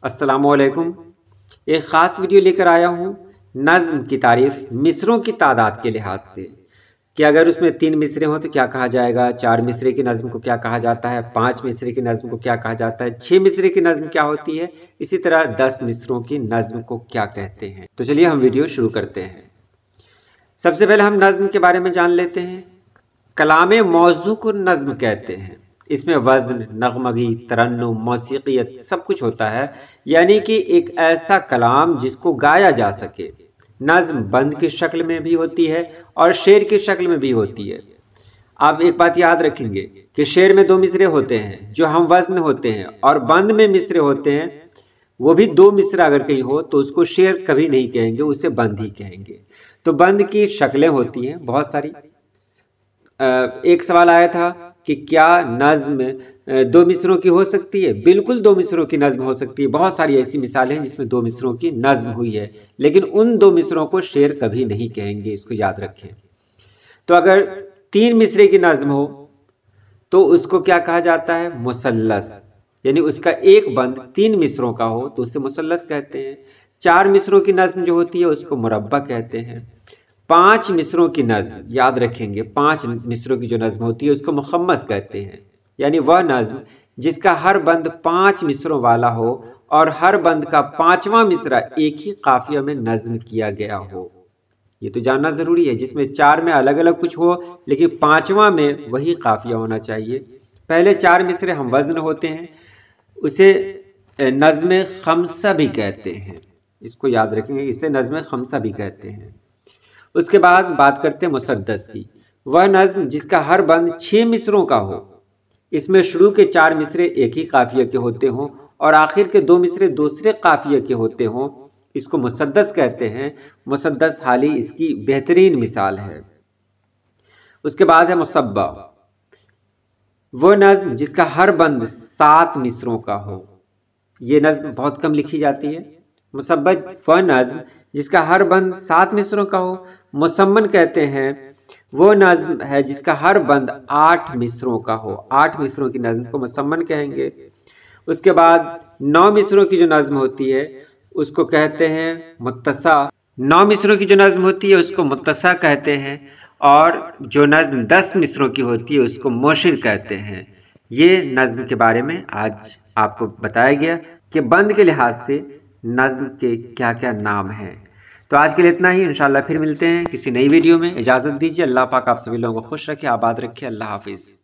अस्सलामुअलैकुम। एक ख़ास वीडियो लेकर आया हूँ नज़्म की तारीफ मिसरों की तादाद के लिहाज से कि अगर उसमें 3 मिसरे हों तो क्या कहा जाएगा, 4 मिसरे की नज़्म को क्या कहा जाता है, 5 मिसरे की नज़्म को क्या कहा जाता है, 6 मिसरे की नज़्म क्या होती है, इसी तरह 10 मिसरों की नज़्म को क्या कहते हैं। तो चलिए हम वीडियो शुरू करते हैं। सबसे पहले हम नज़्म के बारे में जान लेते हैं। कलामे मौजू को नज़्म कहते हैं। इसमें वज़न, नगमगी, तरन्नुम, मौसीक़ियत सब कुछ होता है, यानी कि एक ऐसा कलाम जिसको गाया जा सके। नज़्म बंद की शक्ल में भी होती है और शेर की शक्ल में भी होती है। आप एक बात याद रखेंगे कि शेर में 2 मिसरे होते हैं जो हम वज़न होते हैं, और बंद में मिसरे होते हैं, वो भी 2 मिसरा अगर कहीं हो तो उसको शेर कभी नहीं कहेंगे, उसे बंद ही कहेंगे। तो बंद की शक्लें होती हैं बहुत सारी। एक सवाल आया था कि क्या नज़्म 2 मिसरों की हो सकती है? बिल्कुल 2 मिसरों की नज़्म हो सकती है। बहुत सारी ऐसी मिसालें हैं जिसमें 2 मिसरों की नज़्म हुई है, लेकिन उन 2 मिसरों को शेर कभी नहीं कहेंगे, इसको याद रखें। तो अगर 3 मिसरे की नज़्म हो तो उसको क्या कहा जाता है? मुसल्लस, यानी उसका एक बंद 3 मिसरों का हो तो उसे मुसल्लस कहते हैं। 4 मिसरों की नज़्म जो होती है उसको मुरब्बा कहते हैं। 5 मिसरों की नज़्म याद रखेंगे, 5 मिसरों की जो नज़्म होती है उसको मुखम्मस कहते हैं, यानी वह नज़्म जिसका हर बंद 5 मिसरों वाला हो और हर बंद का 5वां मिसरा एक ही काफिया में नज़्म किया गया हो। ये तो जानना जरूरी है, जिसमें 4 में अलग अलग कुछ हो लेकिन 5वां में वही काफिया होना चाहिए। पहले 4 मिसरे हम वज़न होते हैं, उसे नज़्म खम्सा भी कहते हैं, इसको याद रखेंगे, इसे नज़्म खम्सा भी कहते हैं। उसके बाद बात करते हैं मुसद्दस की। वह नज़्म जिसका हर बंद 6 मिसरों का हो, इसमें शुरू के 4 मिसरे एक ही काफिया के होते हों और आखिर के 2 मिसरे दूसरे काफिया के होते हों, इसको मुसद्दस कहते हैं। मुसद्दस हाली इसकी बेहतरीन मिसाल है। उसके बाद है मुसब्बा। वह नज़्म जिसका हर बंद 7 मिसरों का हो, यह नज़्म बहुत कम लिखी जाती है। मुसब्बा वह नज़्म जिसका हर बंद 7 मिसरों का हो। मुसम्मन कहते हैं वो नज़्म है जिसका हर बंद 8 मिसरों का हो। 8 मिसरों की नज़्म को मुसम्मन कहेंगे। उसके बाद 9 मिसरों की जो नज़्म होती है उसको कहते हैं मुत्तसा। 9 मिसरों की जो नज़्म होती है उसको मुत्तसा कहते हैं, और जो नज़्म 10 मिसरों की होती है उसको मोशिर कहते हैं। ये नज़्म के बारे में आज आपको बताया गया कि बंद के लिहाज से नज़्म के क्या क्या नाम हैं। तो आज के लिए इतना ही। इंशाल्लाह फिर मिलते हैं किसी नई वीडियो में। इजाज़त दीजिए। अल्लाह पाक आप सभी लोगों को खुश रखे, आबाद रखे। अल्लाह हाफिज़।